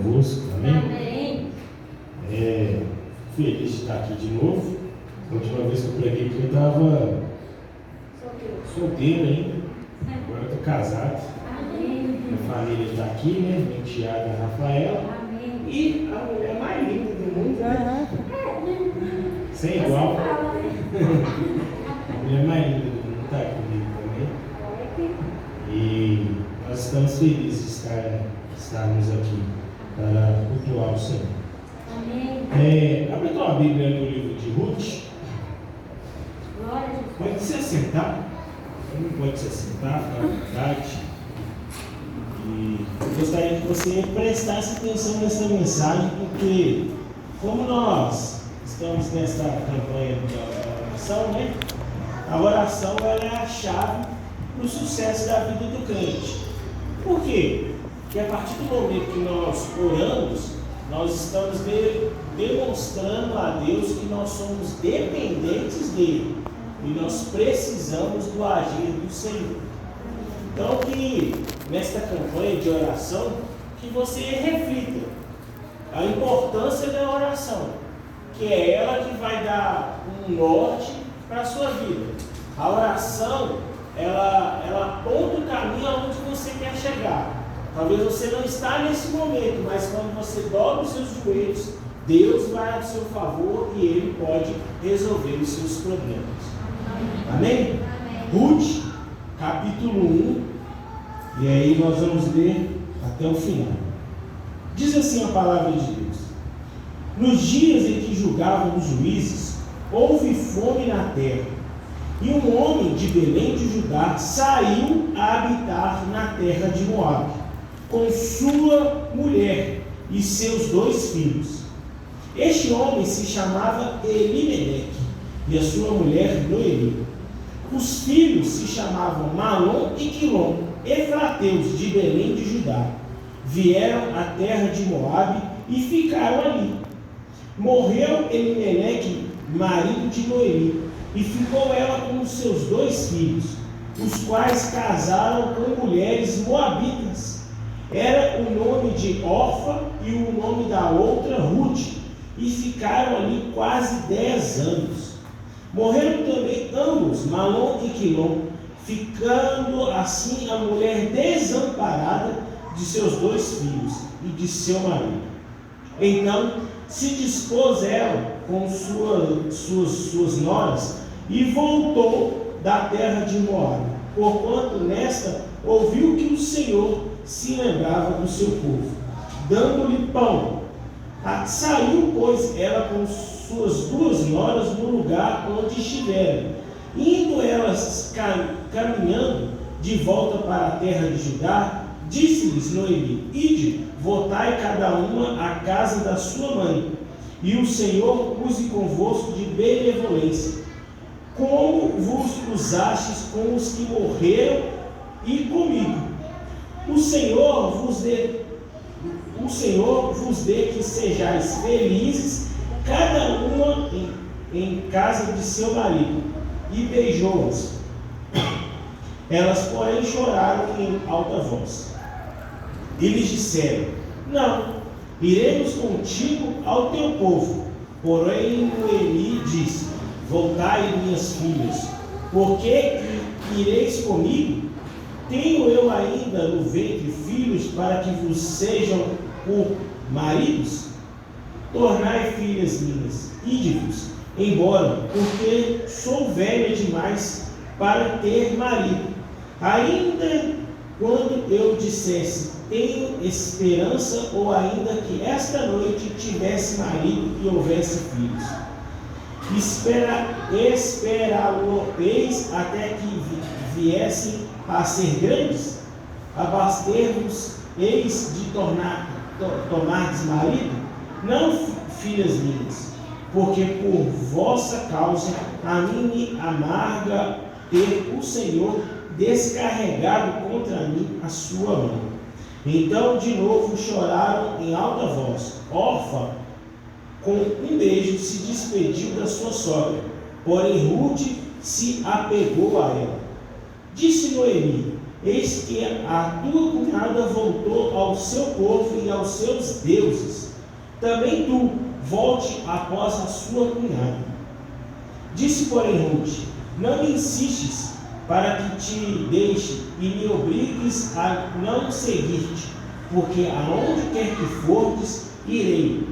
convosco, amém? Amém. Feliz de estar aqui de novo. A última vez que eu preguei aqui eu estava solteiro ainda, agora eu estou casado. Amém. Minha família está aqui, né? Minha enteada Rafaela. Amém. E a mulher mais linda do mundo, né? Sem igual. A mulher mais linda do mundo está comigo também. E nós estamos felizes de estarmos aqui para cultuar o Senhor. Amém. Abre tua Bíblia no livro de Ruth. Glória a Deus. Pode se assentar. Não pode se assentar, fica à vontade. E eu gostaria que você prestasse atenção nessa mensagem, porque como nós estamos nessa campanha da oração, né? A oração ela é a chave para o sucesso da vida do crente. Por quê? Porque a partir do momento que nós oramos, nós estamos demonstrando a Deus que nós somos dependentes dele e nós precisamos do agir do Senhor. Então que nesta campanha de oração que você reflita a importância da oração, que é ela que vai dar um norte para a sua vida. A oração ela aponta o caminho aonde você quer chegar. Talvez você não está nesse momento, mas quando você dobra os seus joelhos, Deus vai ao seu favor e Ele pode resolver os seus problemas. Amém? Ruth, capítulo 1, e aí nós vamos ler até o final. Diz assim a palavra de Deus: nos dias em que julgavam os juízes, houve fome na terra, e um homem de Belém de Judá saiu a habitar na terra de Moabe, com sua mulher e seus 2 filhos. Este homem se chamava Elimeleque, e a sua mulher Noemi. Os filhos se chamavam Malom e Quilom, efrateus de Belém de Judá. Vieram à terra de Moabe e ficaram ali. Morreu Elimeleque, marido de Noemi, e ficou ela com os seus 2 filhos, os quais casaram com mulheres moabitas. Era o nome de Orfa e o nome da outra Ruth, e ficaram ali quase 10 anos. Morreram também ambos, Malom e Quilom, ficando assim a mulher desamparada de seus 2 filhos e de seu marido. Então se dispôs ela com suas noras e voltou da terra de Moabe, porquanto nesta ouviu que o Senhor se lembrava do seu povo, dando-lhe pão. Saiu, pois, ela com suas 2 noras no lugar onde estiveram. Indo elas caminhando de volta para a terra de Judá, disse-lhes Noemi: ide, voltai cada uma à casa da sua mãe, e o Senhor use convosco de benevolência, como vos usastes com os que morreram e comigo. O Senhor vos dê que sejais felizes, cada uma em casa de seu marido. E beijou-as. Elas, porém, choraram em alta voz. E lhes disseram: não, iremos contigo ao teu povo. Porém, Noemi disse: voltai, minhas filhas, por que ireis comigo? Tenho eu ainda no ventre filhos para que vos sejam por maridos? Tornai, filhas minhas, ide-vos embora, porque sou velha demais para ter marido. Ainda quando eu dissesse: tenho esperança, ou ainda que esta noite tivesse marido e houvesse filhos. Esperá-lo-eis até que viessem a ser grandes? Abaster-vos eis de tomardes marido? Não, filhas minhas, porque por vossa causa a mim me amarga ter o Senhor descarregado contra mim a sua mão. Então de novo choraram em alta voz. Orfa, com um beijo, se despediu da sua sogra, porém Ruth se apegou a ela. Disse Noemi: eis que a tua cunhada voltou ao seu povo e aos seus deuses. Também tu volte após a sua cunhada. Disse, porém, Ruth: não me insistes para que te deixe e me obrigues a não seguir-te, porque aonde quer que fordes, irei.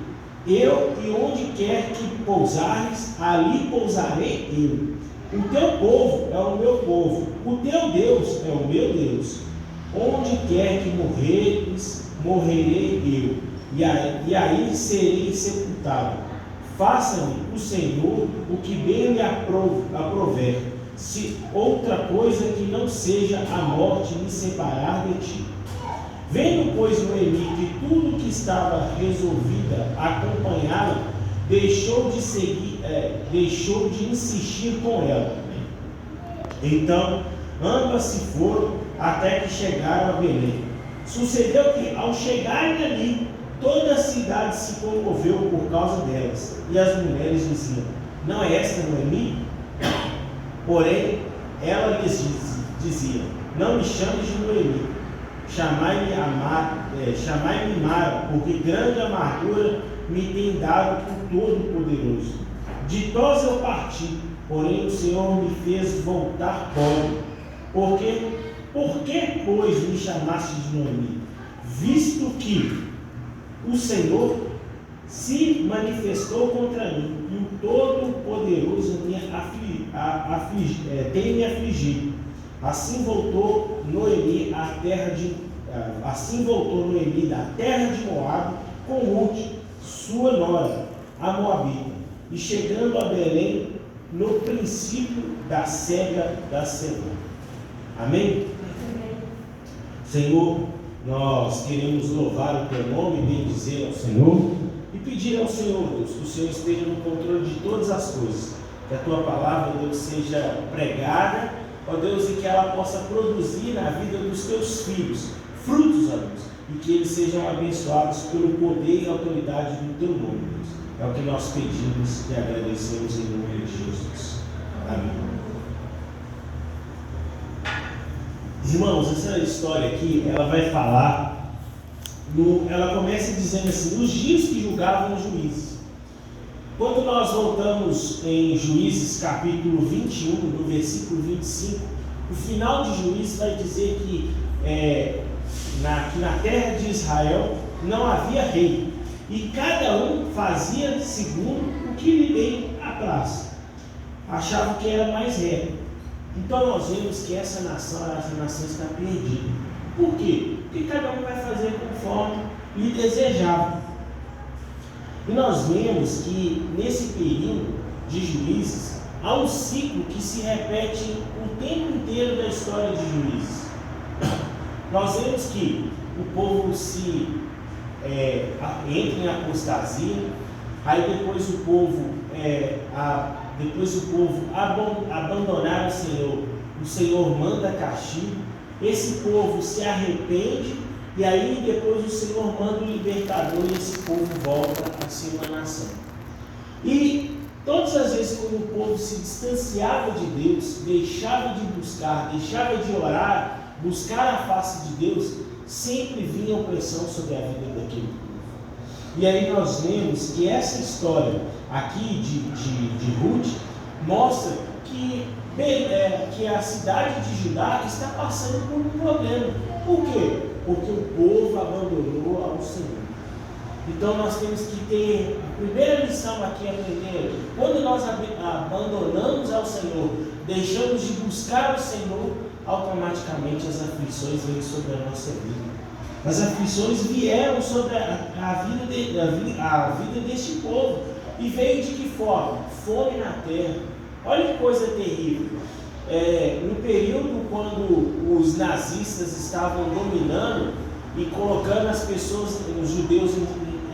Eu, e onde quer que pousares, ali pousarei eu. O teu povo é o meu povo, o teu Deus é o meu Deus. Onde quer que morreres, morrerei eu, e aí serei sepultado. Faça-me o Senhor o que bem lhe aprover, se outra coisa que não seja a morte me separar de ti. Vendo, pois, Noemi que tudo que estava resolvida a acompanhá-la, deixou de insistir com ela. Então, ambas se foram até que chegaram a Belém. Sucedeu que, ao chegarem ali, toda a cidade se comoveu por causa delas, e as mulheres diziam: não é esta Noemi? Porém, ela lhes dizia: não me chames de Noemi, chamai-me Mara, porque grande amargura me tem dado o Todo-Poderoso. Ditosa eu parti, porém o Senhor me fez voltar pobre. Por que, pois, me chamaste de Noemi? Visto que o Senhor se manifestou contra mim, e o Todo-Poderoso tem me afligido. Assim voltou Noemi da terra de Moabe com Ruth, sua nora, a Moabita, e chegando a Belém no princípio da cega da semana. Amém? Senhor, nós queremos louvar o teu nome, bendizer ao Senhor e pedir ao Senhor, Deus, que o Senhor esteja no controle de todas as coisas, que a tua palavra, Deus, seja pregada, ó Deus, e que ela possa produzir na vida dos teus filhos frutos, ó Deus, e que eles sejam abençoados pelo poder e autoridade do teu nome, Deus. É o que nós pedimos e agradecemos em nome de Jesus. Amém. Irmãos, essa história aqui, ela vai falar, ela começa dizendo assim: nos dias que julgavam os juízes. Quando nós voltamos em Juízes capítulo 21, no versículo 25, o final de Juízes vai dizer que na terra de Israel não havia rei, e cada um fazia segundo o que lhe bem apraz, achava que era mais reto. Então nós vemos que essa nação está perdida. Por quê? Porque cada um vai fazer conforme lhe desejava. E nós vemos que nesse período de Juízes há um ciclo que se repete o tempo inteiro da história de Juízes. Nós vemos que o povo entra em apostasia, aí depois o povo abandonar o Senhor manda castigo, esse povo se arrepende, e aí depois o Senhor manda o libertador e esse povo volta a ser uma nação. E todas as vezes quando o povo se distanciava de Deus, deixava de buscar, deixava de orar, buscar a face de Deus, sempre vinha opressão sobre a vida daquele povo. E aí nós vemos que essa história aqui de Ruth mostra que a cidade de Judá está passando por um problema. Por quê? Porque o povo abandonou ao Senhor. Então nós temos que ter a primeira lição aqui, aprender: quando nós abandonamos ao Senhor, deixamos de buscar o Senhor, automaticamente as aflições vêm sobre a nossa vida. As aflições vieram sobre a vida deste povo. E veio de que forma? Fome na terra. Olha que coisa terrível. No período quando os nazistas estavam dominando e colocando as pessoas, os judeus,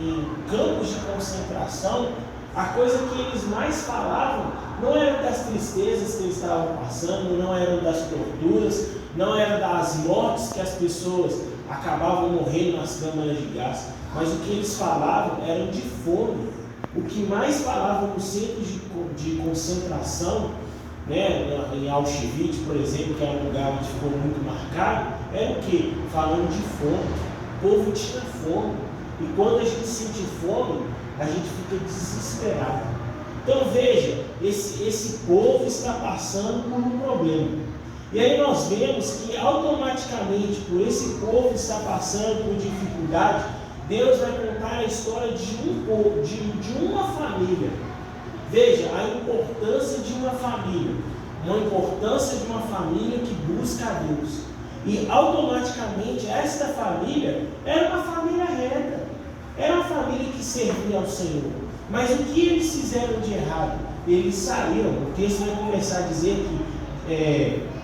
em campos de concentração, a coisa que eles mais falavam não era das tristezas que eles estavam passando, não eram das torturas, não era das mortes que as pessoas acabavam morrendo nas câmaras de gás, mas o que eles falavam era de fome. O que mais falavam no centro de concentração né, em Auschwitz, por exemplo, que é um lugar onde ficou muito marcado, era o quê? Falando de fome. O povo tinha fome. E quando a gente sente fome, a gente fica desesperado. Então veja, esse povo está passando por um problema. E aí nós vemos que automaticamente, por esse povo estar passando por dificuldade, Deus vai contar a história de um povo, de uma família. Veja a importância de uma família, que busca a Deus. E automaticamente esta família era uma família reta, era uma família que servia ao Senhor. Mas o que eles fizeram de errado? Eles saíram. O texto vai começar a dizer que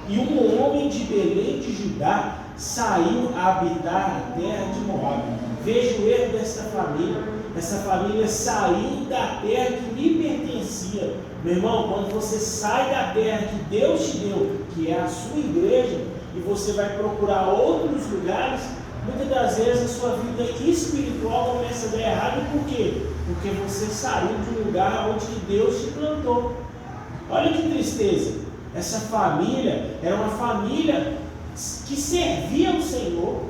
e um homem de Belém de Judá saiu a habitar a terra de Moabe. Veja o erro desta família. Essa família saiu da terra que lhe pertencia. Meu irmão, quando você sai da terra que Deus te deu, que é a sua igreja, e você vai procurar outros lugares, muitas das vezes a sua vida espiritual começa a dar errado. Por quê? Porque você saiu de um lugar onde Deus te plantou. Olha que tristeza. Essa família era uma família que servia ao Senhor.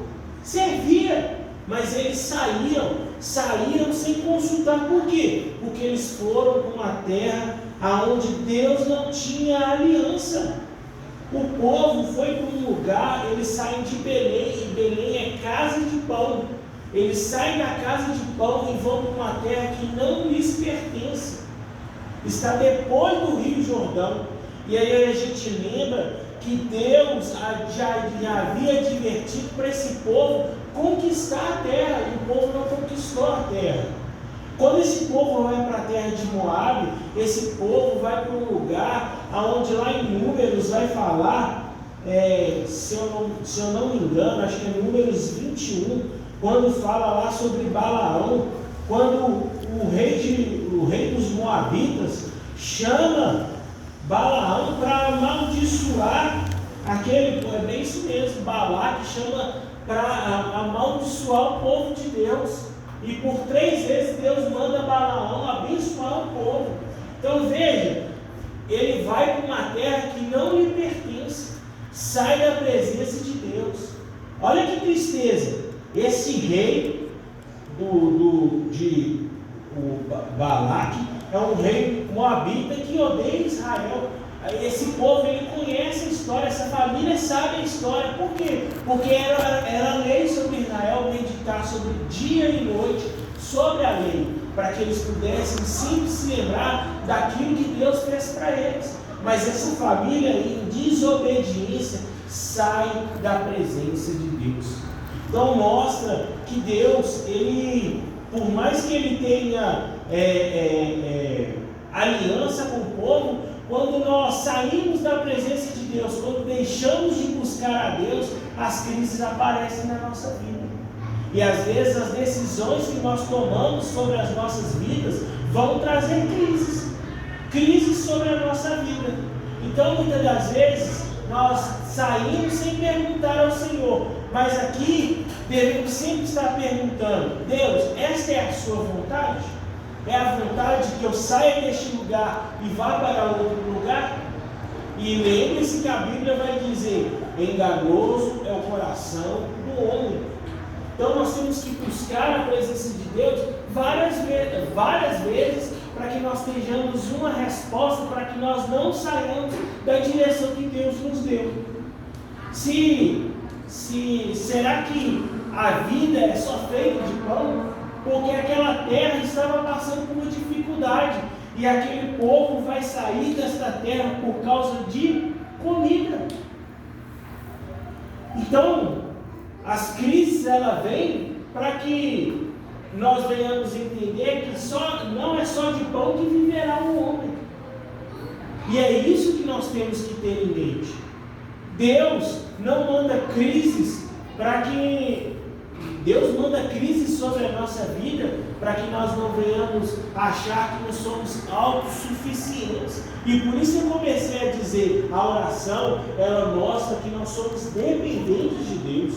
Servia. Mas eles saíram sem consultar. Por quê? Porque eles foram para uma terra onde Deus não tinha aliança. O povo foi para um lugar, eles saem de Belém, e Belém é casa de pão. Eles saem da casa de pão e vão para uma terra que não lhes pertence. Está depois do Rio Jordão. E aí a gente lembra que Deus já havia advertido para esse povo conquistar a terra, e o povo não conquistou a terra. Quando esse povo vai para a terra de Moabe, esse povo vai para um lugar onde lá em Números vai falar, se eu não me engano, acho que é Números 21, quando fala lá sobre Balaão, quando o rei dos Moabitas chama Balaão para amaldiçoar aquele povo. É bem isso mesmo, Balaque chama para amaldiçoar o povo de Deus. E por 3 vezes Deus manda Balaão abençoar o povo. Então veja, ele vai para uma terra que não lhe pertence, sai da presença de Deus. Olha que tristeza. Esse rei de Balaque é um rei moabita que odeia Israel. Esse povo, ele conhece a história, essa família sabe a história. Por quê? Porque era lei sobre Israel meditar sobre dia e noite sobre a lei, para que eles pudessem sempre se lembrar daquilo que Deus fez para eles. Mas essa família, em desobediência, sai da presença de Deus. Então mostra que Deus, ele, por mais que ele tenha aliança com o povo, quando nós saímos da presença de Deus, quando deixamos de buscar a Deus, as crises aparecem na nossa vida. E às vezes as decisões que nós tomamos sobre as nossas vidas vão trazer crises sobre a nossa vida. Então muitas das vezes nós saímos sem perguntar ao Senhor, mas aqui devemos sempre estar perguntando: Deus, esta é a sua vontade? É a vontade que eu saia deste lugar e vá para outro lugar? E lembre-se que a Bíblia vai dizer: enganoso é o coração do homem. Então nós temos que buscar a presença de Deus várias vezes, para que nós tenhamos uma resposta, para que nós não saiamos da direção que Deus nos deu. Será que a vida é só feita de pão? Porque aquela terra estava passando por uma dificuldade, e aquele povo vai sair desta terra por causa de comida. Então, as crises, ela vem para que nós venhamos entender que não é só de pão que viverá o homem. E é isso que nós temos que ter em mente. Deus não manda crises Deus manda crise sobre a nossa vida para que nós não venhamos achar que nós somos autossuficientes. E por isso eu comecei a dizer, a oração, ela mostra que nós somos dependentes de Deus.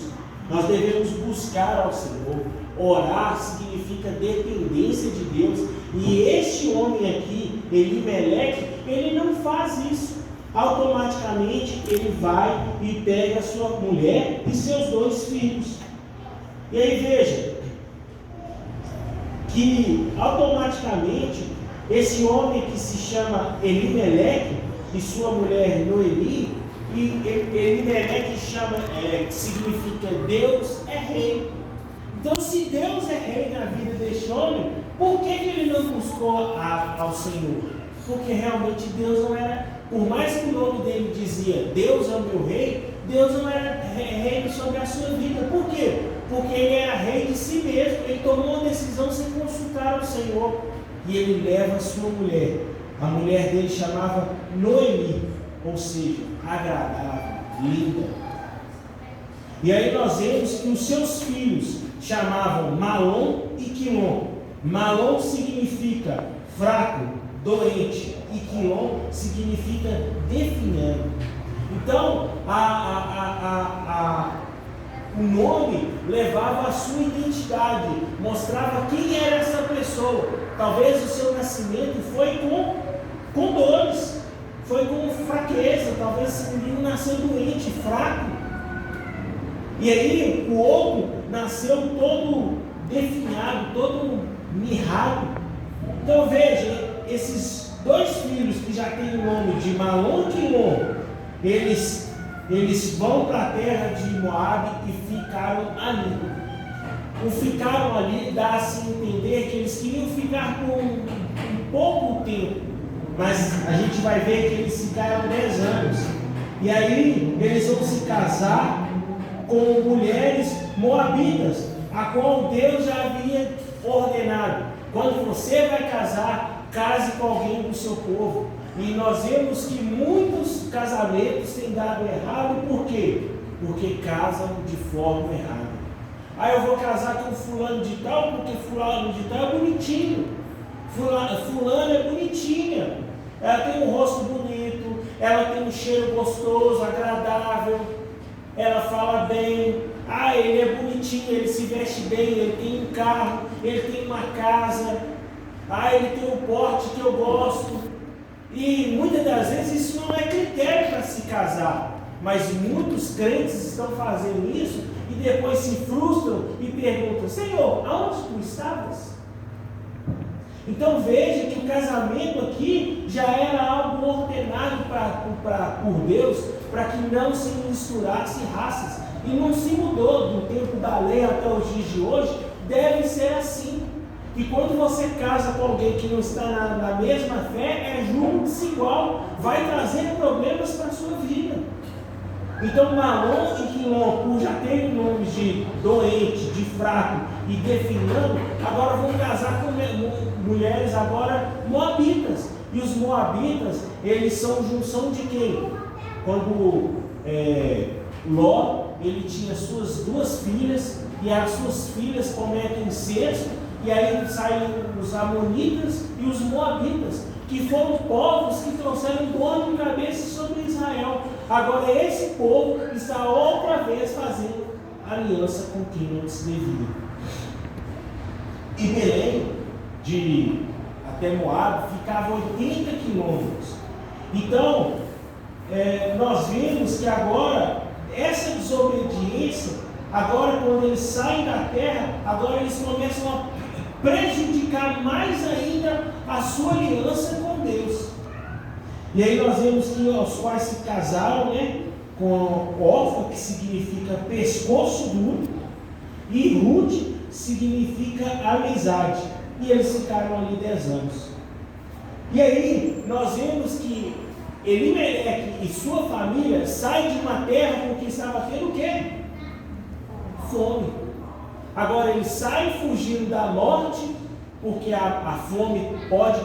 Nós devemos buscar ao Senhor. Orar significa dependência de Deus. E este homem aqui, Elimeleque, ele não faz isso. automaticamente ele vai e pega a sua mulher e seus 2 filhos. E aí veja, que automaticamente esse homem que se chama Elimeleque e sua mulher Noemi, e Elimeleque que significa Deus é rei. Então, se Deus é rei na vida deste homem, por que ele não buscou ao Senhor? Porque realmente Deus não era, por mais que o nome dele dizia Deus é o meu rei, Deus não era rei sobre a sua vida. Por quê? Porque ele era rei de si mesmo. Ele tomou uma decisão sem consultar ao Senhor. E ele leva a sua mulher. A mulher dele chamava Noemi, ou seja, agradável, linda. E aí nós vemos que os seus filhos chamavam Malom e Quilom. Malom significa fraco, doente, e Quilom significa definhando. Então, o nome levava a sua identidade, mostrava quem era essa pessoa. Talvez o seu nascimento foi com dores, foi com fraqueza, talvez esse menino nasceu doente, fraco. E aí o outro nasceu todo definhado, todo mirrado. Então veja, esses 2 filhos que já têm o nome de Malom e Quilom, eles vão para a terra de Moabe e ficaram ali. O ficaram ali dá-se a entender que eles queriam ficar por um pouco tempo, mas a gente vai ver que eles ficaram 10 anos. E aí eles vão se casar com mulheres moabitas, a qual Deus já havia ordenado. Quando você vai casar, case com alguém do seu povo. E nós vemos que muitos casamentos têm dado errado. Por quê? Porque casam de forma errada. Eu vou casar com fulano de tal, porque fulano de tal é bonitinho. Fulano é bonitinha. Ela tem um rosto bonito, ela tem um cheiro gostoso, agradável, ela fala bem. Ele é bonitinho, ele se veste bem, ele tem um carro, ele tem uma casa. Ele tem um porte que eu gosto. E muitas das vezes isso não é critério para se casar, mas muitos crentes estão fazendo isso e depois se frustram e perguntam: Senhor, aonde tu estavas? Então veja que o casamento aqui já era algo ordenado por Deus, para que não se misturasse raças, e não se mudou do tempo da lei até os dias de hoje. Deve ser assim. E quando você casa com alguém que não está na mesma fé, é julgo desigual, vai trazer problemas para a sua vida. Então Malom e Quilom, por já terem nomes de doente, de fraco e definhando, agora vão casar com mulheres agora moabitas. E os moabitas, eles são junção de quem? Quando Ló, ele tinha suas 2 filhas, e as suas filhas cometem incesto. E aí saem os amonitas e os moabitas, que foram povos que trouxeram dor de cabeça sobre Israel. Agora esse povo está outra vez fazendo aliança com quem não se devia. E Belém, até Moabe, ficava 80 quilômetros. Então, nós vimos que agora, essa desobediência, agora quando eles saem da terra, agora eles começam a prejudicar mais ainda a sua aliança com Deus. E aí nós vemos que os quais se casaram, com Orfa, que significa pescoço duro, e Ruth significa amizade. E eles ficaram ali 10 anos. E aí nós vemos que Elimeleque e sua família saem de uma terra porque estava tendo o quê? Fome. Agora eles saem fugindo da morte, porque a fome pode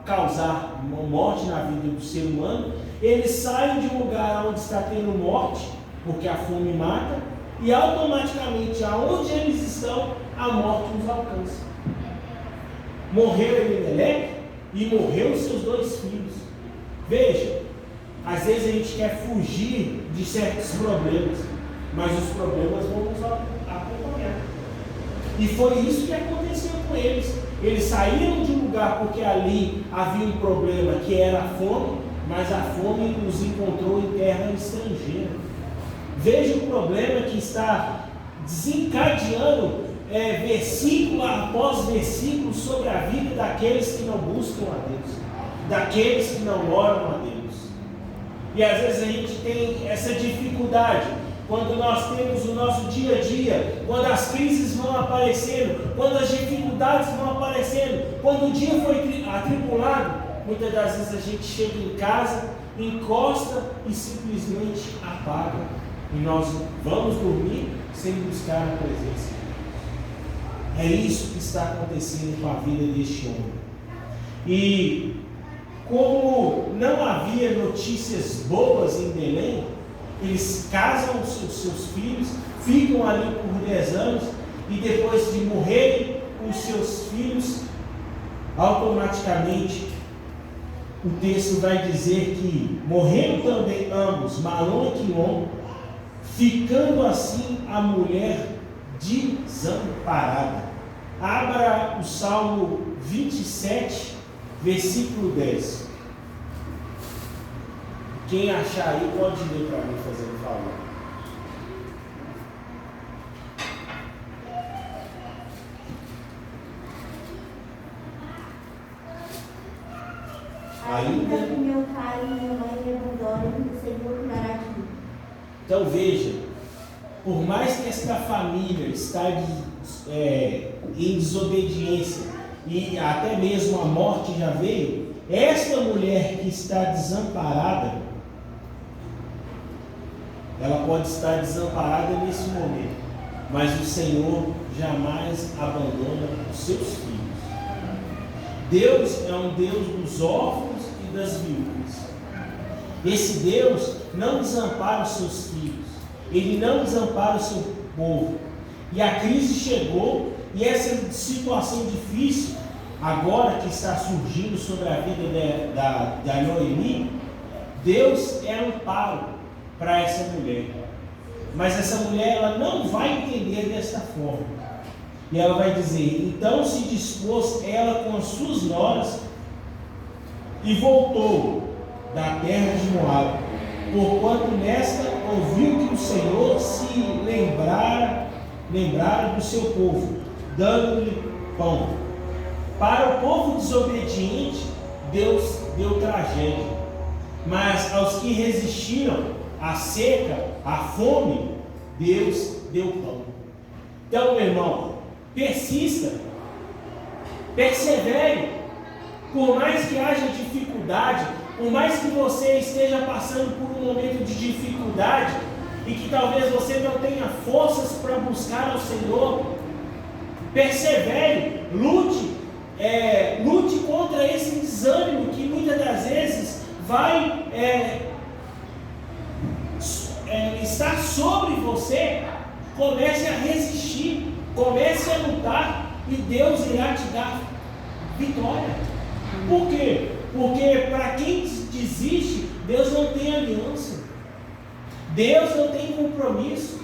causar uma morte na vida do ser humano. Eles saem de um lugar onde está tendo morte, porque a fome mata, e automaticamente aonde eles estão, a morte os alcança. Morreu Elimeleque e morreu os seus 2 filhos. Veja, às vezes a gente quer fugir de certos problemas, mas os problemas vão nos acompanhar. E foi isso que aconteceu com eles. Eles saíram de um lugar porque ali havia um problema que era a fome, mas a fome nos encontrou em terra estrangeira. Veja o problema que está desencadeando versículo após versículo sobre a vida daqueles que não buscam a Deus, daqueles que não oram a Deus. E às vezes a gente tem essa dificuldade quando nós temos o nosso dia a dia, quando as crises vão aparecendo, quando as dificuldades vão aparecendo, quando o dia foi atribulado. Muitas das vezes a gente chega em casa, encosta e simplesmente apaga. E nós vamos dormir sem buscar a presença de Deus. É isso que está acontecendo com a vida deste homem. E como não havia notícias boas em Belém, eles casam os seus filhos, ficam ali por 10 anos, e depois de morrerem os seus filhos, automaticamente o texto vai dizer que morreram também ambos, Malom e Quilom, ficando assim a mulher desamparada. Abra o Salmo 27, versículo 10. Quem achar aí pode ler para mim, fazendo favor. Ainda que meu pai e minha mãe me abandonem, o Senhor cuidará de mim. Então veja, por mais que esta família está em desobediência e até mesmo a morte já veio, esta mulher que está desamparada, ela pode estar desamparada nesse momento, mas o Senhor jamais abandona os seus filhos. Deus é um Deus dos órfãos e das viúvas. Esse Deus não desampara os seus filhos, Ele não desampara o seu povo. E a crise chegou, e essa situação difícil, agora que está surgindo sobre a vida da Noemi, Deus é amparo para essa mulher. Mas essa mulher, ela não vai entender desta forma. E ela vai dizer: então se dispôs ela com as suas noras e voltou da terra de Moabe, porquanto nesta ouviu que o Senhor se lembrara do seu povo, dando-lhe pão. Para o povo desobediente, Deus deu tragédia, mas aos que resistiram à seca, à fome, Deus deu pão. Então, meu irmão, persista, persevere, por mais que haja dificuldade, por mais que você esteja passando por um momento de dificuldade e que talvez você não tenha forças para buscar ao Senhor, persevere, lute contra esse desânimo que muitas das vezes vai estar sobre você. Comece a resistir, comece a lutar e Deus irá te dar vitória. Por quê? Porque para quem desiste, Deus não tem aliança, Deus não tem compromisso.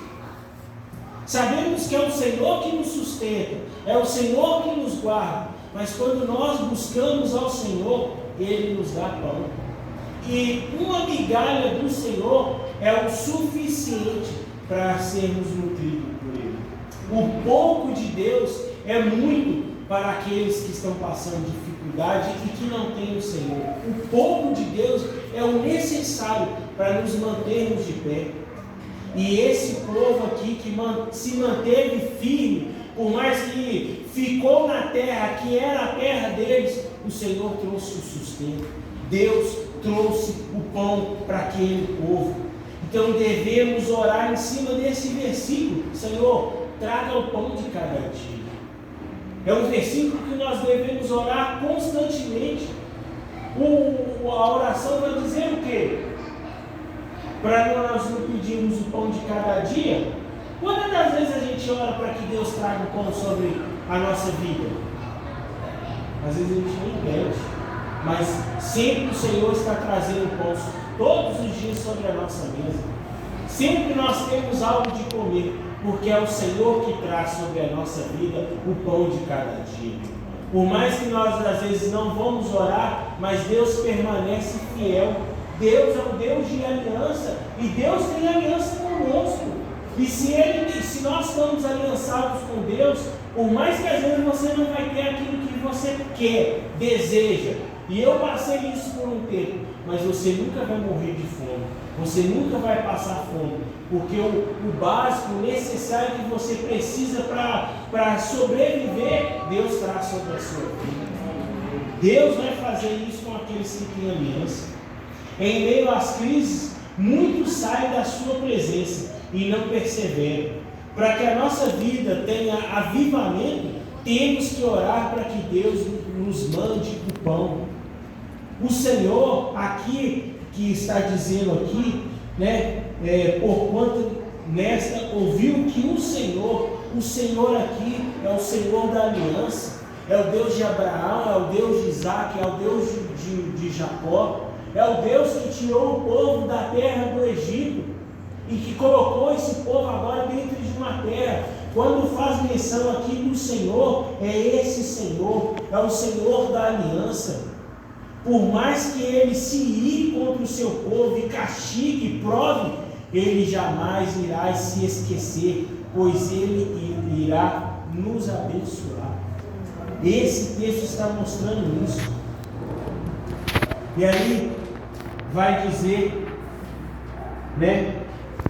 Sabemos que é o Senhor que nos sustenta, é o Senhor que nos guarda, mas quando nós buscamos ao Senhor, Ele nos dá pão. E uma migalha do Senhor é o suficiente para sermos nutridos por Ele. O pouco de Deus é muito para aqueles que estão passando dificuldade e que não têm o Senhor. O pouco de Deus é o necessário para nos mantermos de pé. E esse povo aqui que se manteve firme, por mais que ficou na terra, que era a terra deles, o Senhor trouxe o sustento. Deus trouxe o pão para aquele povo. Então devemos orar em cima desse versículo: Senhor, traga o pão de cada dia. É um versículo que nós devemos orar constantemente. A oração vai dizer o quê? Para nós não pedirmos o pão de cada dia. Quantas das vezes a gente ora para que Deus traga o pão sobre a nossa vida? Às vezes a gente nem pede, mas sempre o Senhor está trazendo pão todos os dias sobre a nossa mesa. Sempre nós temos algo de comer, porque é o Senhor que traz sobre a nossa vida o pão de cada dia. Por mais que nós às vezes não vamos orar, mas Deus permanece fiel. Deus é um Deus de aliança, e Deus tem aliança conosco. E se nós estamos aliançados com Deus, por mais que às vezes você não vai ter aquilo que você quer, deseja, e eu passei isso por um tempo, mas você nunca vai morrer de fome, você nunca vai passar fome, porque o básico, o necessário que você precisa para sobreviver, Deus traz sobre a sua vida. Deus vai fazer isso com aqueles que têm aliança. Em meio às crises, muitos saem da sua presença e não perseveram. Para que a nossa vida tenha avivamento, temos que orar para que Deus nos mande o pão. O Senhor aqui, que está dizendo aqui, porquanto nesta ouviu que o Senhor aqui é o Senhor da aliança, é o Deus de Abraão, é o Deus de Isaac, é o Deus de Jacó, é o Deus que tirou o povo da terra do Egito e que colocou esse povo agora dentro de uma terra. Quando faz menção aqui do Senhor, é esse Senhor, é o Senhor da aliança. Por mais que ele se ire contra o seu povo e castigue e prove, ele jamais irá se esquecer, pois ele irá nos abençoar. Esse texto está mostrando isso. E aí vai dizer,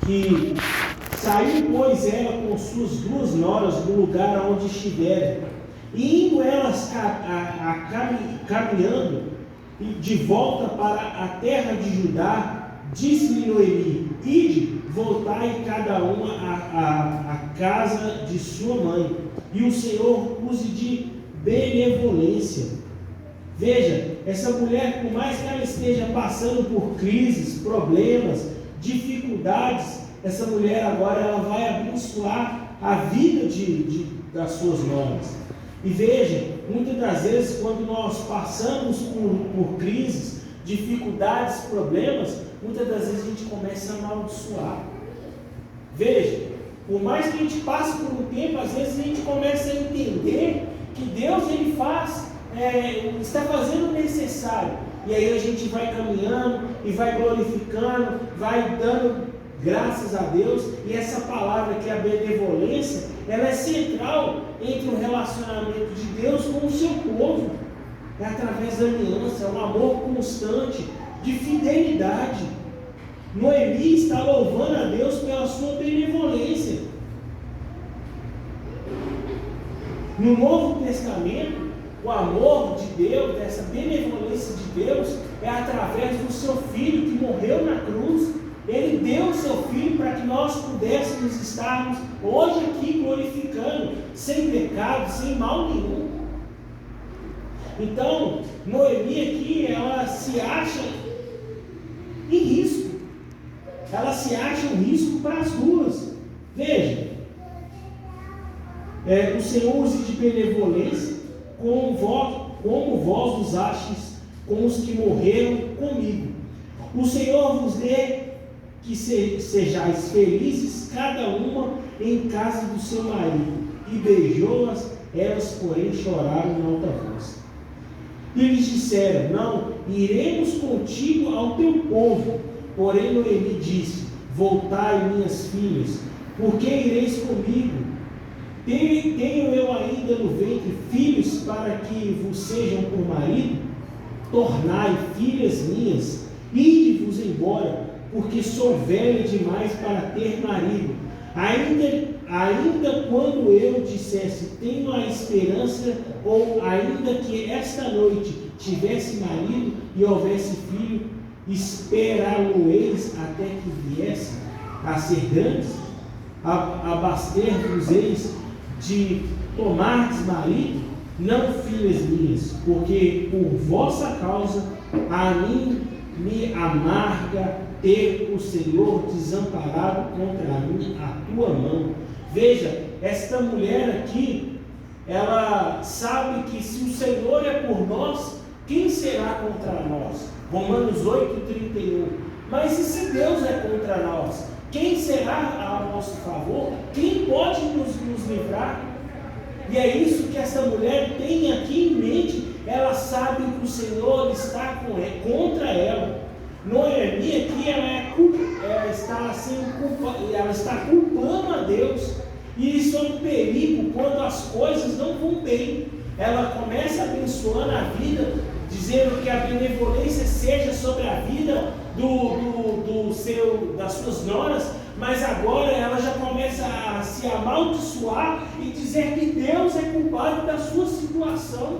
que saiu, pois, ela com suas 2 noras do lugar onde estiverem, e indo elas caminhando de volta para a terra de Judá, disse-lhe Noemi: ide, voltai cada uma à casa de sua mãe, e o Senhor use de benevolência. Veja, essa mulher, por mais que ela esteja passando por crises, problemas, dificuldades, essa mulher agora ela vai abençoar a vida das suas noras. E veja, muitas das vezes quando nós passamos por crises, dificuldades, problemas, muitas das vezes a gente começa a amaldiçoar. Veja, por mais que a gente passe por um tempo, às vezes a gente começa a entender que Deus está fazendo o necessário. E aí a gente vai caminhando e vai glorificando, vai dando graças a Deus. E essa palavra que é a benevolência, ela é central entre o relacionamento de Deus com o seu povo. É através da aliança, é um amor constante, de fidelidade. Noemi está louvando a Deus pela sua benevolência. No Novo Testamento, o amor de Deus, dessa benevolência de Deus, é através do seu Filho que morreu na cruz. Ele deu o seu Filho para que nós pudéssemos estarmos hoje aqui glorificando, sem pecado, sem mal nenhum. Então, Noemi aqui, ela se acha em risco. Ela se acha um risco para as ruas. Veja, o Senhor use de benevolência, como vós vos achistes com os que morreram comigo. O Senhor vos dê que sejais felizes, cada uma em casa do seu marido. E beijou-as, elas, porém, choraram em alta voz. E lhes disseram: não, iremos contigo ao teu povo. Porém Noemi disse: voltai, minhas filhas, porque ireis comigo? Tenho eu ainda no ventre filhos para que vos sejam por marido? Tornai, filhas minhas, ide-vos embora, porque sou velha demais para ter marido. Ainda quando eu dissesse: tenho a esperança, ou ainda que esta noite tivesse marido e houvesse filho, esperá-lo-eis até que viesse a ser grandes? Abaster-vos-eis de tomardes marido? Não, filhas minhas, porque por vossa causa a mim me amarga ter o Senhor desamparado contra mim a tua mão. Veja, esta mulher aqui, ela sabe que se o Senhor é por nós, quem será contra nós? Romanos 8:31. Mas e se Deus é contra nós? Quem será a nosso favor? Quem pode nos livrar? E é isso que essa mulher tem aqui em mente. Ela sabe que o Senhor está contra ela. Noemi aqui, ela está culpando a Deus. E isso é um perigo quando as coisas não vão bem. Ela começa abençoando a vida, dizendo que a benevolência seja sobre a vida das suas noras, mas agora ela já começa a se amaldiçoar e dizer que Deus é culpado da sua situação.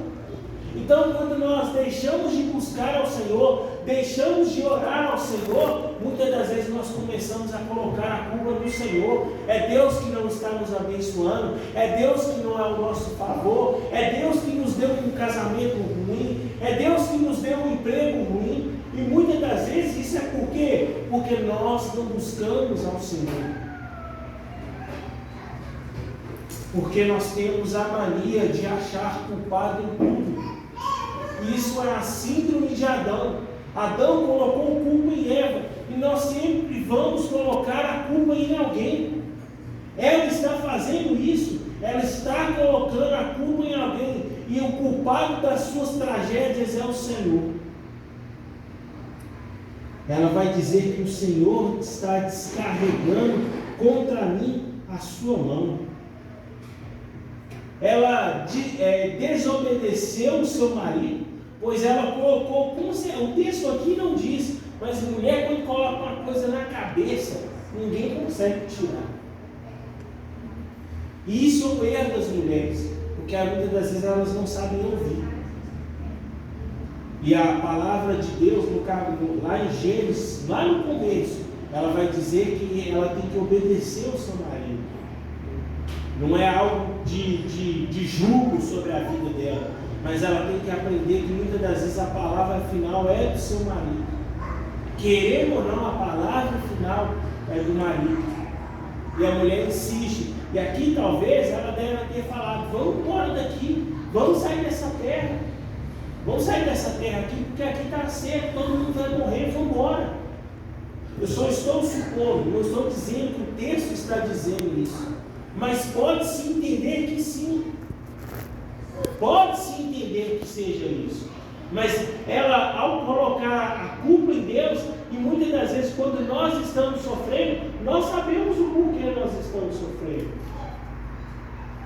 Então, quando nós deixamos de buscar ao Senhor, deixamos de orar ao Senhor, muitas das vezes nós começamos a colocar a culpa no Senhor. É Deus que não está nos abençoando, é Deus que não é o nosso favor, é Deus que nos deu um casamento ruim, é Deus que nos deu um emprego ruim. E muitas das vezes isso é por quê? Porque nós não buscamos ao Senhor. Porque nós temos a mania de achar culpado em tudo. Isso é a síndrome de Adão. Adão colocou culpa em Eva, e nós sempre vamos colocar a culpa em alguém. Ela está fazendo isso, ela está colocando a culpa em alguém, e o culpado das suas tragédias é o Senhor. Ela vai dizer que o Senhor está descarregando contra mim a sua mão. Ela desobedeceu o seu marido, pois ela colocou, o texto aqui não diz, mas mulher quando coloca uma coisa na cabeça, ninguém consegue tirar. E isso é o erro das mulheres, porque muitas das vezes elas não sabem ouvir. E a palavra de Deus, lá em Gênesis, lá no começo, ela vai dizer que ela tem que obedecer ao seu marido. Não é algo de julgo sobre a vida dela, mas ela tem que aprender que muitas das vezes a palavra final é do seu marido. Querendo ou não, a palavra final é do marido. E a mulher insiste. E aqui talvez ela deve ter falado: vamos embora daqui, vamos sair dessa terra. Vamos sair dessa terra aqui, porque aqui está certo, todo mundo vai morrer, vamos embora. Eu só estou supondo, não estou dizendo que o texto está dizendo isso. Mas pode-se entender que sim. Pode-se entender que seja isso. Mas ela, ao colocar a culpa em Deus, e muitas das vezes quando nós estamos sofrendo, nós sabemos o porquê nós estamos sofrendo.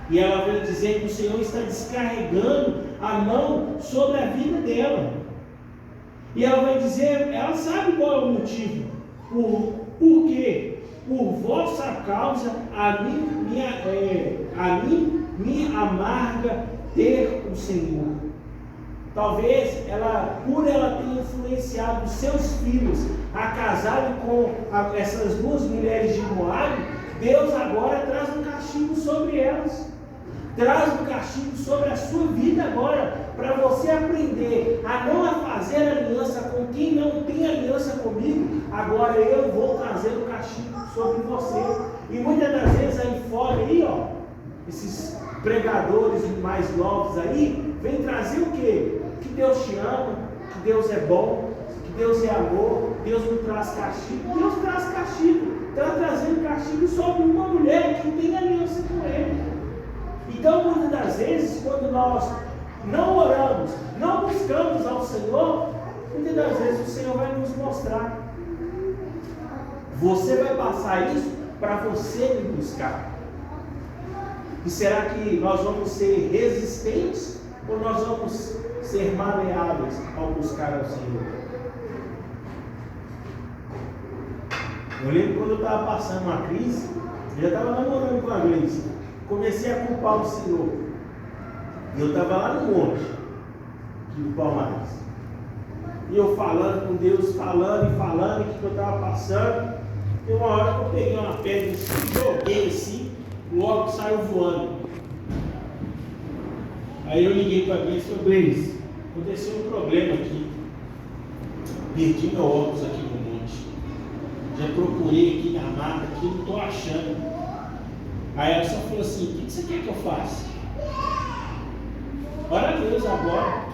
E ela veio dizer que o Senhor está descarregando a mão sobre a vida dela. E ela vai dizer, ela sabe qual é o motivo. Por quê? Por vossa causa, a mim me amarga ter o Senhor. Talvez por ela ter influenciado os seus filhos a casarem com essas duas mulheres de Moabe, Deus agora traz um castigo sobre elas. Traz um castigo sobre a sua vida agora, para você aprender a não fazer aliança com quem não tem aliança comigo. Agora eu vou trazer o castigo sobre você. E muitas das vezes aí fora, esses pregadores mais novos aí, vem trazer o quê? Que Deus te ama, que Deus é bom, que Deus é amor, Deus não traz castigo. Deus traz castigo, está trazendo castigo sobre uma mulher que tem aliança com Ele. Então, muitas das vezes, quando nós não oramos, não buscamos ao Senhor, muitas das vezes o Senhor vai nos mostrar. Você vai passar isso para você me buscar. E será que nós vamos ser resistentes ou nós vamos ser maleáveis ao buscar ao Senhor? Eu lembro quando eu estava passando uma crise, eu já estava namorando com a Gleice. Comecei a culpar o Senhor. E eu estava lá no monte de Palmares. E eu falando com Deus, falando o que eu estava passando. E uma hora que eu peguei uma pedra e joguei assim, logo saiu voando. Aí eu liguei para a Gleice e falei: Gleice, aconteceu um problema aqui. Perdi meu óculos aqui no monte. Já procurei aqui na mata, aqui, não estou achando. Aí ela só falou assim: o que você quer que eu faça? Ora a Deus agora.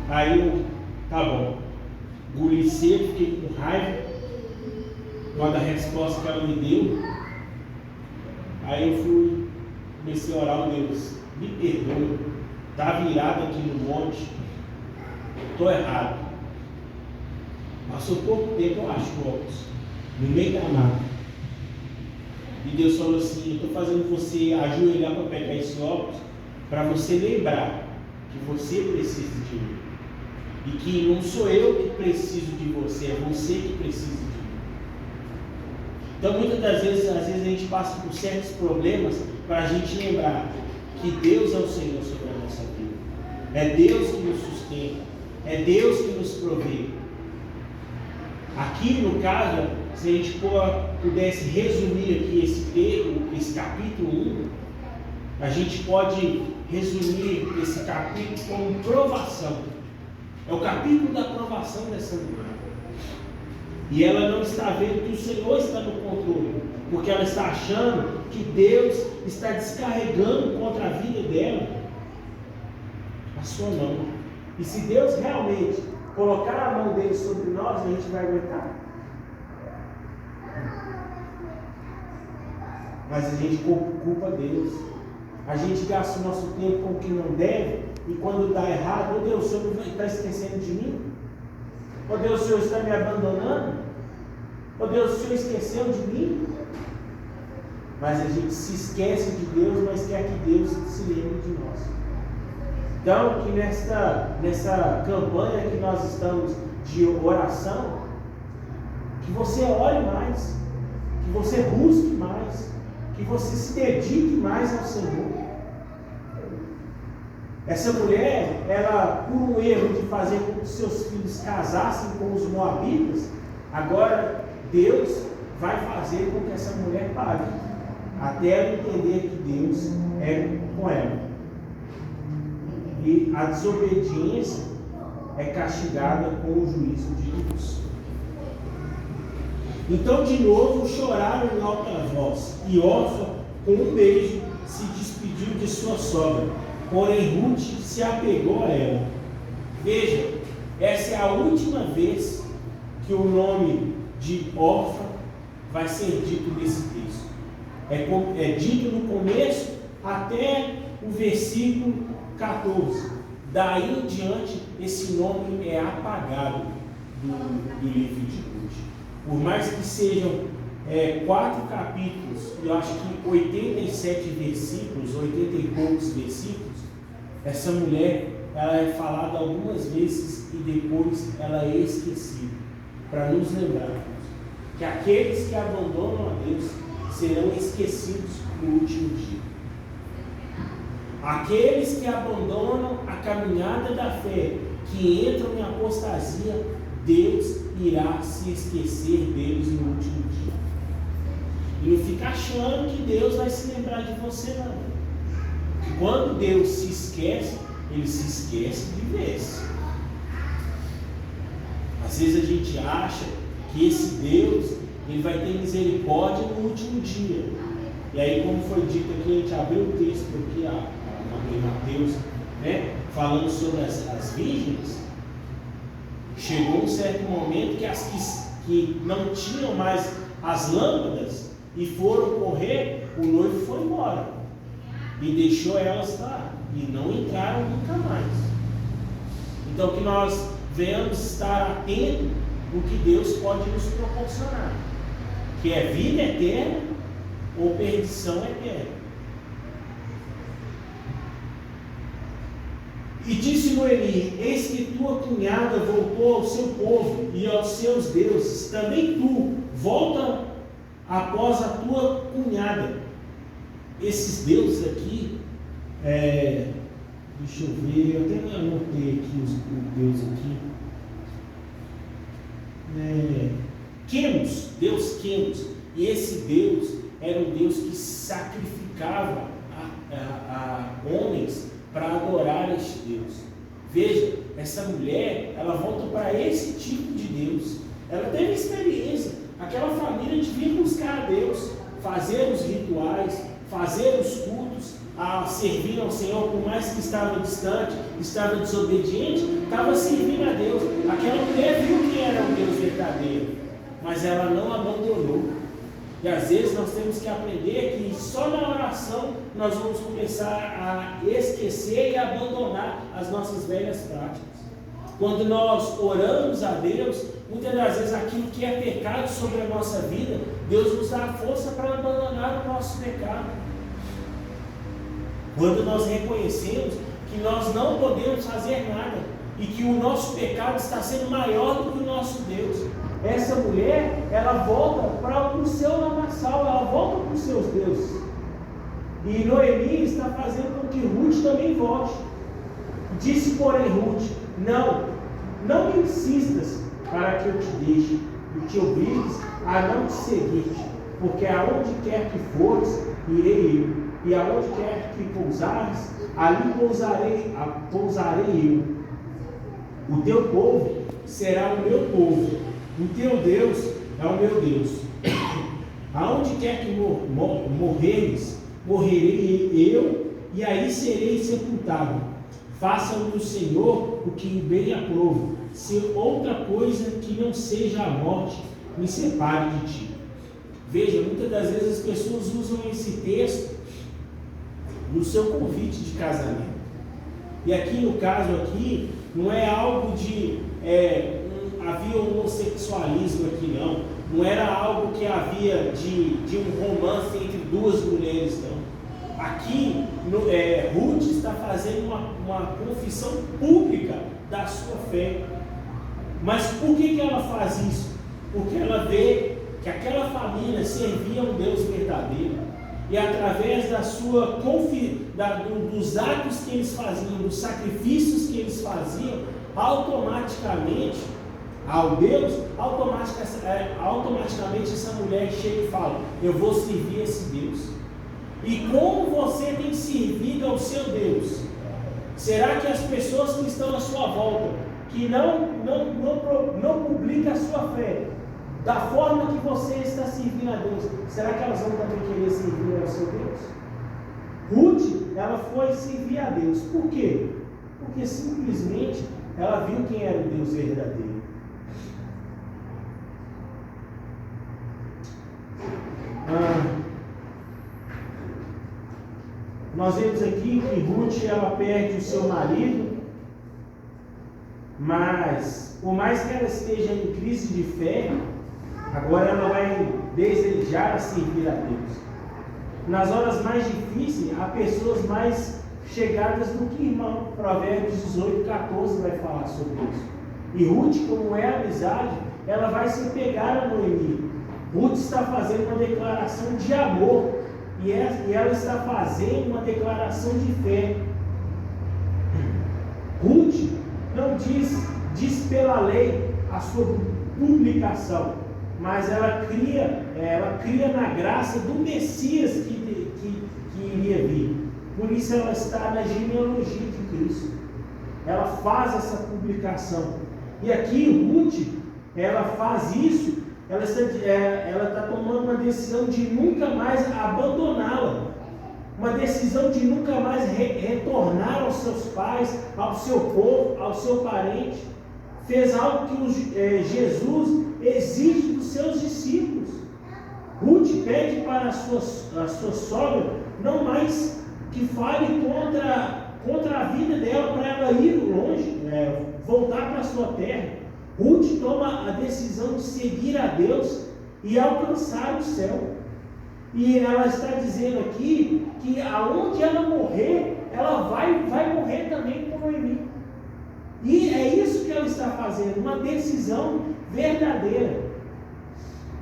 Aí eu, tá bom, engoli seco, fiquei com raiva. uma da resposta que ela me deu. Aí eu comecei a orar, Deus, me perdoa, está virado aqui no monte, estou errado. Passou pouco tempo, eu acho, óculos, no meio da mata. E Deus falou assim: eu estou fazendo você ajoelhar para pegar esse óculos, para você lembrar que você precisa de mim. E que não sou eu que preciso de você, é você que precisa de mim. Então muitas das vezes, a gente passa por certos problemas para a gente lembrar que Deus é o Senhor sobre a nossa vida. É Deus que nos sustenta, é Deus que nos provê. Aqui no caso, se a gente pudesse resumir aqui esse capítulo 1, a gente pode resumir esse capítulo como provação. É o capítulo da provação dessa mulher. E ela não está vendo que o Senhor está no controle, porque ela está achando que Deus está descarregando contra a vida dela a sua mão. E se Deus realmente colocar a mão dele sobre nós, a gente vai aguentar? Mas a gente culpa Deus. A gente gasta o nosso tempo com o que não deve, e quando está errado, oh Deus, o Senhor está esquecendo de mim? Oh Deus, o Senhor está me abandonando? Oh Deus, o Senhor esqueceu de mim? Mas a gente se esquece de Deus, mas quer que Deus se lembre de nós. Então, que nessa campanha que nós estamos de oração, que você ore mais, que você busque mais, que você se dedique mais ao Senhor. Essa mulher, ela, por um erro de fazer com que seus filhos casassem com os moabitas, agora Deus vai fazer com que essa mulher pague, até ela entender que Deus é com ela. E a desobediência é castigada com o juízo de Deus. Então, de novo, choraram em alta voz, e Orfa, com um beijo, se despediu de sua sogra. Porém, Ruth se apegou a ela. Veja, essa é a última vez que o nome de Orfa vai ser dito nesse texto. É dito no começo até o versículo 14. Daí em diante, esse nome é apagado do livro de Ruth. Por mais que sejam 4 capítulos, eu acho que 87 versículos, 80 e poucos versículos, essa mulher, ela é falada algumas vezes e depois ela é esquecida, para nos lembrarmos que aqueles que abandonam a Deus serão esquecidos no último dia. Aqueles que abandonam a caminhada da fé, que entram em apostasia, Deus irá se esquecer deles no último dia. E não fica achando que Deus vai se lembrar de você, não. Porque quando Deus se esquece, Ele se esquece de vez. Às vezes a gente acha que esse Deus, Ele vai ter misericórdia no último dia. E aí, como foi dito aqui, a gente abriu o texto aqui, em Mateus, né, falando sobre as virgens. Chegou um certo momento que as que não tinham mais as lâmpadas e foram correr, o noivo foi embora e deixou elas lá e não entraram nunca mais. Então, que nós venhamos estar atentos no que Deus pode nos proporcionar, que é vida eterna ou perdição eterna. E disse Noemi: eis que tua cunhada voltou ao seu povo e aos seus deuses, também tu volta após a tua cunhada. Esses deuses aqui, deixa eu ver, eu até anotei aqui o deus aqui. Quemos, Deus Quemos. E esse Deus era um Deus que sacrificava a homens para adorar este Deus. Veja, essa mulher, ela volta para esse tipo de Deus. Ela teve experiência. Aquela família devia buscar a Deus, fazer os rituais, fazer os cultos, a servir ao Senhor, por mais que estava distante, estava desobediente, estava servindo a Deus. Aquela mulher viu que era um Deus verdadeiro, mas ela não abandonou. E às vezes nós temos que aprender que só na oração nós vamos começar a esquecer e abandonar as nossas velhas práticas. Quando nós oramos a Deus, muitas das vezes aquilo que é pecado sobre a nossa vida, Deus nos dá a força para abandonar o nosso pecado. Quando nós reconhecemos que nós não podemos fazer nada e que o nosso pecado está sendo maior do que o nosso Deus, essa mulher, ela volta para o seu lamaçal, ela volta para os seus deuses. E Noemi está fazendo com que Ruth também volte. Disse, porém, Ruth: não me insistas para que eu te deixe e te obrigues a não te seguir-te, porque aonde quer que fores, irei eu, e aonde quer que pousares, ali pousarei eu. O teu povo será o meu povo, o teu Deus é o meu Deus. Aonde quer que morreres, morrerei eu, e aí serei sepultado. Faça-me o Senhor o que bem aprove, se outra coisa que não seja a morte me separe de ti. Veja, muitas das vezes as pessoas usam esse texto no seu convite de casamento. E aqui no caso aqui, não é algo de havia homossexualismo aqui, não era algo que havia de um romance entre duas mulheres, não. Aqui Ruth está fazendo uma confissão pública da sua fé. Mas por que ela faz isso? Porque ela vê que aquela família servia a um Deus verdadeiro, e através da sua dos atos que eles faziam, dos sacrifícios que eles faziam, automaticamente ao Deus, automaticamente essa mulher chega e fala: eu vou servir esse Deus. E como você tem servido ao seu Deus? Será que as pessoas que estão à sua volta, que não publicam a sua fé, da forma que você está servindo a Deus, será que elas vão também querer servir ao seu Deus? Ruth, ela foi servir a Deus. Por quê? Porque simplesmente ela viu quem era o Deus verdadeiro. Nós vemos aqui que Ruth, ela perde o seu marido, mas por mais que ela esteja em crise de fé, agora ela vai desejar servir a Deus. Nas horas mais difíceis, há pessoas mais chegadas do que irmão. Provérbios 18:14 vai falar sobre isso. E Ruth, como é amizade, ela vai se pegar a Noemi. Ruth está fazendo uma declaração de amor, e ela está fazendo uma declaração de fé. Ruth não diz pela lei a sua publicação, mas ela cria na graça do Messias que iria vir. Por isso ela está na genealogia de Cristo. Ela faz essa publicação. E aqui Ruth, ela faz isso, ela está tomando uma decisão de nunca mais abandoná-la. Uma decisão de nunca mais retornar aos seus pais, ao seu povo, ao seu parente. Fez algo que Jesus exige dos seus discípulos. Ruth pede para a sua sogra não mais que fale contra a vida dela, para ela ir longe, voltar para a sua terra. Ruth toma a decisão de seguir a Deus e alcançar o céu. E ela está dizendo aqui que aonde ela morrer, ela vai morrer também com Noemi. E é isso que ela está fazendo, uma decisão verdadeira.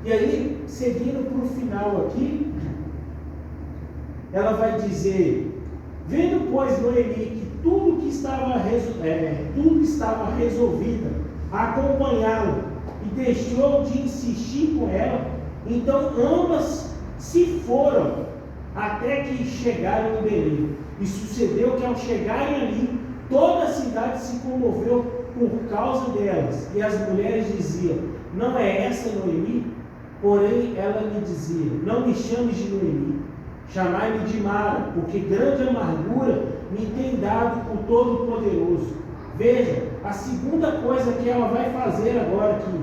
E aí, seguindo para o final aqui, ela vai dizer: vendo, pois, Noemi, que tudo estava resolvido a acompanhá-lo, e deixou de insistir com ela, então ambas se foram até que chegaram em Belém. E sucedeu que, ao chegarem ali, toda a cidade se comoveu por causa delas, e as mulheres diziam: não é essa Noemi? Porém ela lhe dizia: não me chames de Noemi, chamai-me de Mara, porque grande amargura me tem dado o Todo-Poderoso. Veja, a segunda coisa que ela vai fazer agora aqui: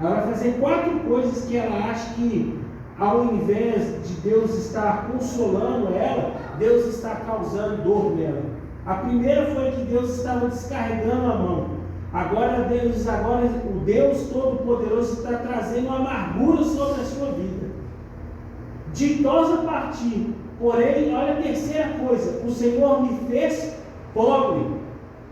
Ela vai fazer 4 coisas que ela acha que, ao invés de Deus estar consolando ela, Deus está causando dor nela. A primeira foi que Deus estava descarregando a mão. Agora o Deus Todo-Poderoso está trazendo amargura sobre a sua vida. Ditosa partir. Porém, olha a terceira coisa: o Senhor me fez pobre,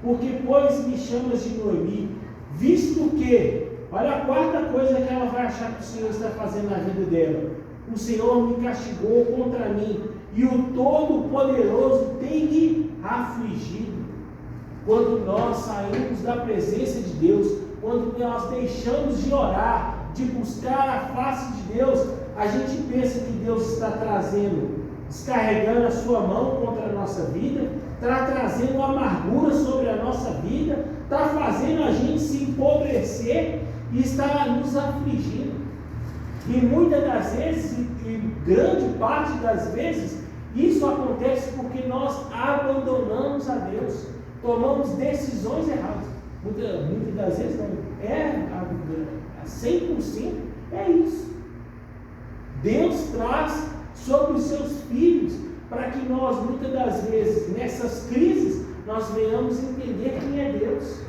porque pois me chamas de Noemi, visto que, olha a quarta coisa que ela vai achar que o Senhor está fazendo na vida dela: o Senhor me castigou contra mim, e o Todo-Poderoso tem me afligido. Quando nós saímos da presença de Deus, quando nós deixamos de orar, de buscar a face de Deus, a gente pensa que Deus está descarregando a sua mão contra a nossa vida, está trazendo amargura sobre a nossa vida, está fazendo a gente se empobrecer e está nos afligindo. E muitas das vezes, e grande parte das vezes, isso acontece porque nós abandonamos a Deus, tomamos decisões erradas. Muitas das vezes não é 100%, é isso. Deus traz sobre os seus filhos para que nós, muitas das vezes, nessas crises, nós venhamos entender quem é Deus.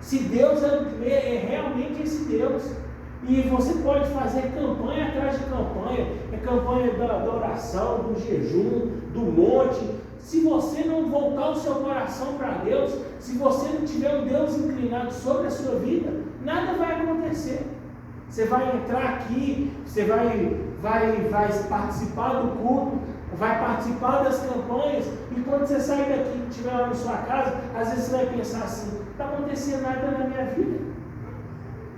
Se Deus é realmente esse Deus. E você pode fazer campanha atrás de campanha, campanha da oração, do jejum, do monte. Se você não voltar o seu coração para Deus, se você não tiver um Deus inclinado sobre a sua vida, nada vai acontecer. Você vai entrar aqui, você vai participar do culto, vai participar das campanhas, e quando você sair daqui e estiver lá na sua casa, às vezes você vai pensar assim: não está acontecendo nada na minha vida.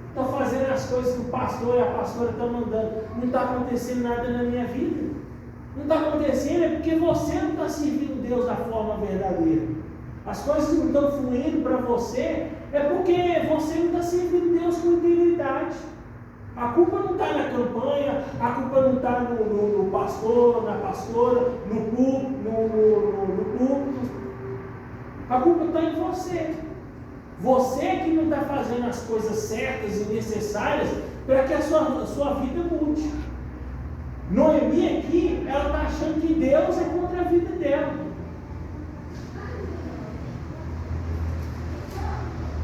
Estou fazendo as coisas que o pastor e a pastora estão mandando, não está acontecendo nada na minha vida. Não está acontecendo é porque você não está servindo Deus da forma verdadeira. As coisas não estão fluindo para você, é porque você não está servindo Deus com integridade. A culpa não está na campanha, a culpa não está no pastor, na pastora, no culto. A culpa está em você. Você que não está fazendo as coisas certas e necessárias para que a sua vida mude. Noemi aqui, ela está achando que Deus é contra a vida dela.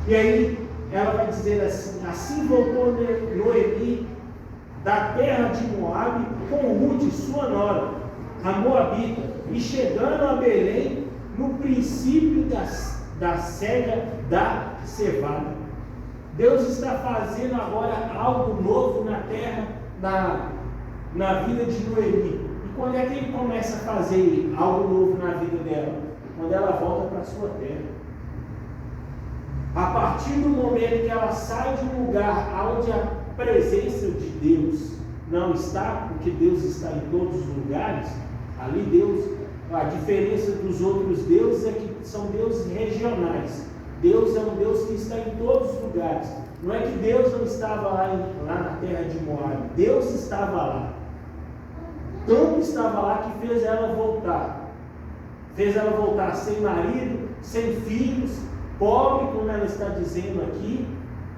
E aí ela vai dizer assim: assim voltou Noemi da terra de Moabe com Ruth, sua nora, a Moabita, e chegando a Belém no princípio da cega da cevada. Deus está fazendo agora algo novo na terra, na vida de Noemi. E quando é que ele começa a fazer algo novo na vida dela? Quando ela volta para a sua terra. A partir do momento que ela sai de um lugar onde a presença de Deus não está, porque Deus está em todos os lugares, ali a diferença dos outros deuses é que são deuses regionais. Deus é um Deus que está em todos os lugares. Não é que Deus não estava lá na terra de Moabe. Deus estava lá. Tanto estava lá que fez ela voltar. Fez ela voltar sem marido, sem filhos, pobre, como ela está dizendo aqui.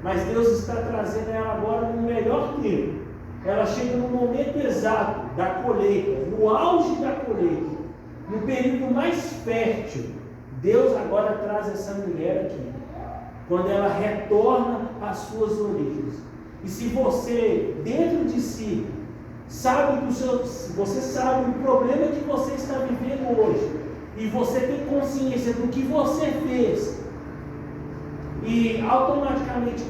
Mas Deus está trazendo ela agora no melhor tempo. Ela chega no momento exato da colheita, no auge da colheita, no período mais fértil. Deus agora traz essa mulher aqui, quando ela retorna às suas origens. E se você, dentro de si, você sabe o problema que você está vivendo hoje, e você tem consciência do que você fez, e automaticamente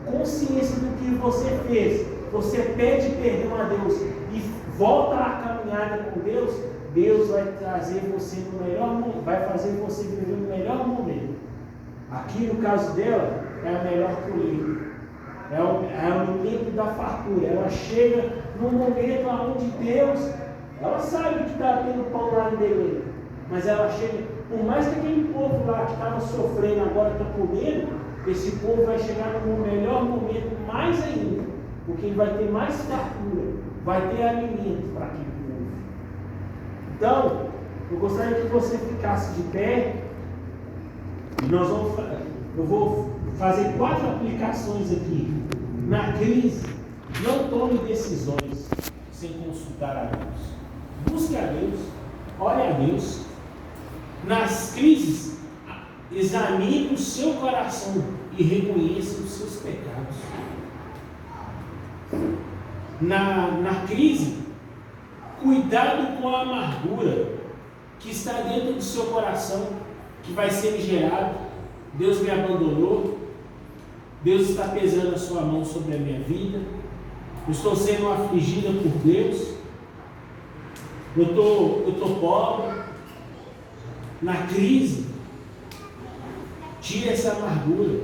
consciência do que você fez, você pede perdão a Deus e volta à caminhada com Deus, Deus vai trazer você no melhor momento, vai fazer você viver no melhor momento. Aqui no caso dela, é a melhor colheita. É no tempo da fartura. Ela chega num momento onde Deus, ela sabe que está tendo pão lá em Belém, mas ela chega, por mais que aquele povo lá que estava sofrendo agora está comendo, esse povo vai chegar no melhor momento mais ainda, porque ele vai ter mais fartura, vai ter alimento para aquele povo. Então, eu gostaria que você ficasse de pé. E eu vou fazer 4 aplicações aqui Na crise, não tome decisões sem consultar a Deus. Busque a Deus, ore a Deus. Nas crises, examine o seu coração e reconheça os seus pecados. Na crise, cuidado com a amargura que está dentro do seu coração, que vai ser gerado. Deus me abandonou, Deus está pesando a sua mão sobre a minha vida, eu estou sendo afligida por Deus, eu estou pobre. Na crise, tire essa amargura,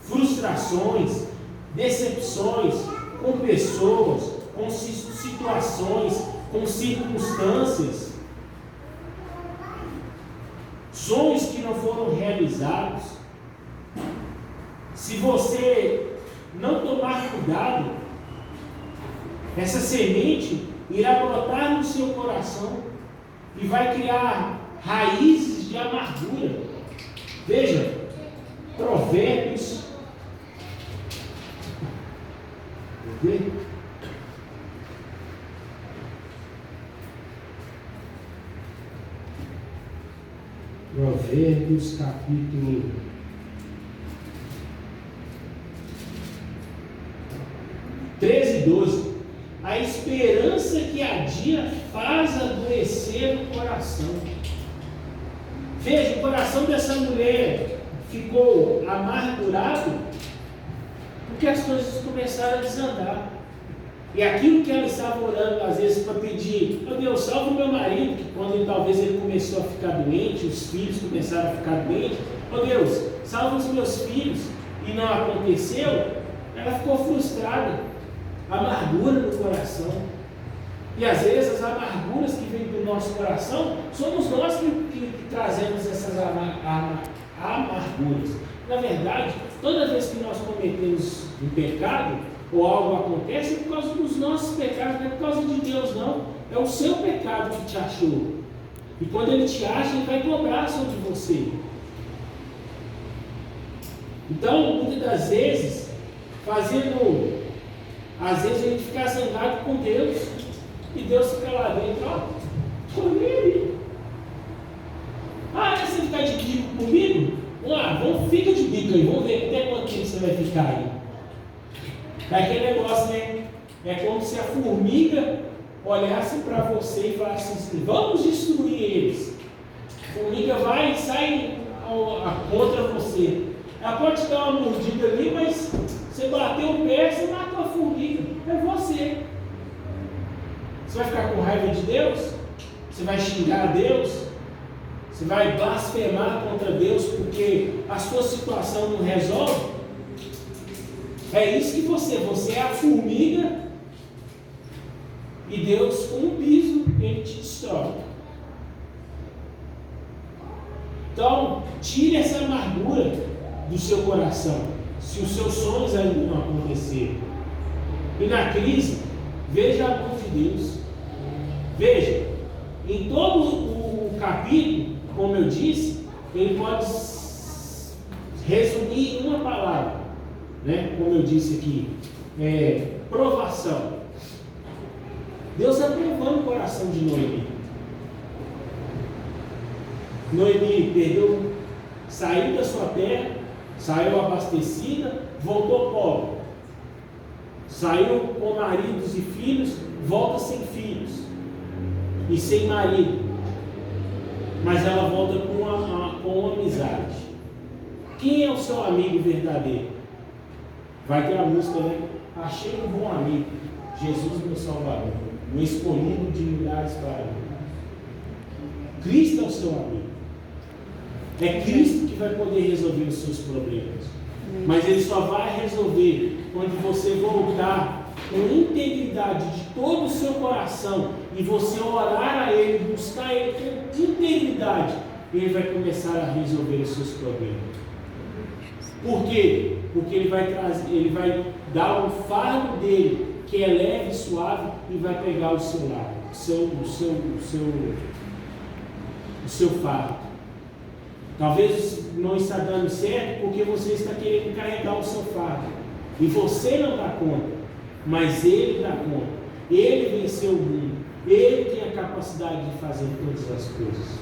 frustrações, decepções com pessoas, com situações, com circunstâncias, sonhos que não foram realizados. Se você não tomar cuidado, essa semente irá brotar no seu coração e vai criar raízes de amargura. Veja, Provérbios. Vou ver. Provérbios capítulo 13 e 12. A esperança que adia faz adoecer o coração. Veja, o coração dessa mulher ficou amargurado porque as coisas começaram a desandar. E aquilo que ela estava orando às vezes para pedir, meu Deus, salva o meu marido, que quando talvez ele começou a ficar doente, os filhos começaram a ficar doentes, meu Deus, salva os meus filhos, e não aconteceu, ela ficou frustrada, amargura no coração. E às vezes as amarguras que vêm do nosso coração, somos nós que trazemos essas amarguras. Na verdade, toda vez que nós cometemos um pecado, ou algo acontece, é por causa dos nossos pecados, não é por causa de Deus, não. É o seu pecado que te achou. E quando ele te acha, ele vai cobrar sobre você. Então, muitas das vezes, às vezes a gente fica zangado com Deus, e Deus fica lá dentro, ó, tô nele. Você ficar de bico comigo? Fica de bico aí, vamos ver até quanto tempo você vai ficar aí. É aquele negócio, né? É como se a formiga olhasse para você e falasse assim, vamos destruir eles. A formiga vai e sai contra você. Ela pode te dar uma mordida ali, mas você bateu o pé, você matou a formiga. É você. Você vai ficar com raiva de Deus? Você vai xingar a Deus? Você vai blasfemar contra Deus porque a sua situação não resolve? É isso que você é a formiga e Deus, com um piso, ele te destrói. Então, tire essa amargura do seu coração, se os seus sonhos ainda não aconteceram. E na crise, veja a mão de Deus. Veja, em todo o capítulo, como eu disse, ele pode resumir em uma palavra, né? Como eu disse aqui, provação. Deus está provando o coração de Noemi. Noemi perdeu, saiu da sua terra, saiu abastecida, voltou pobre. Saiu com maridos e filhos, volta sem filhos e sem marido. Mas ela volta com amizade. Quem é o seu amigo verdadeiro? Vai ter a música, né? Achei um bom amigo, Jesus meu Salvador, o escolhido de milhares para mim. Cristo é o seu amigo. É Cristo que vai poder resolver os seus problemas. Mas Ele só vai resolver quando você voltar com integridade de todo o seu coração e você orar a Ele, buscar Ele com integridade. Ele vai começar a resolver os seus problemas. Por quê? Porque Ele vai dar o fardo dele, que é leve e suave, e vai pegar o seu lado, o seu fardo. Talvez não está dando certo porque você está querendo carregar o seu fardo. E você não dá conta, mas Ele dá conta. Ele venceu o mundo. Ele tem a capacidade de fazer todas as coisas.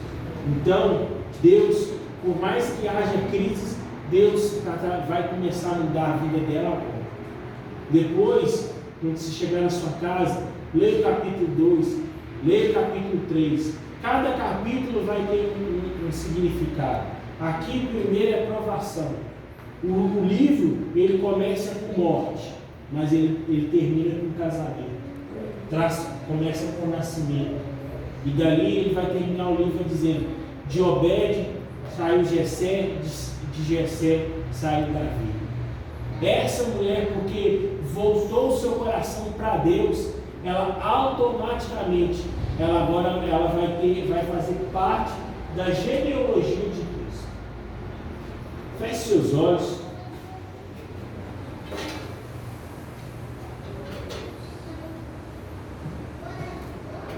Então, Deus, por mais que haja crises, Deus vai começar a mudar a vida dela agora. Depois, quando você chegar na sua casa, leia o capítulo 2, leia o capítulo 3. Cada capítulo vai ter um significado. Aqui, primeiro é provação. O livro, ele começa com morte, mas ele termina com casamento. Começa com nascimento. E dali ele vai terminar o livro dizendo: de Obed saiu Jessé, de Jessé saiu Davi. Essa mulher, porque voltou o seu coração para Deus, ela automaticamente, ela vai fazer parte da genealogia de Cristo. Feche seus olhos.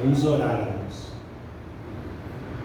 Vamos orar.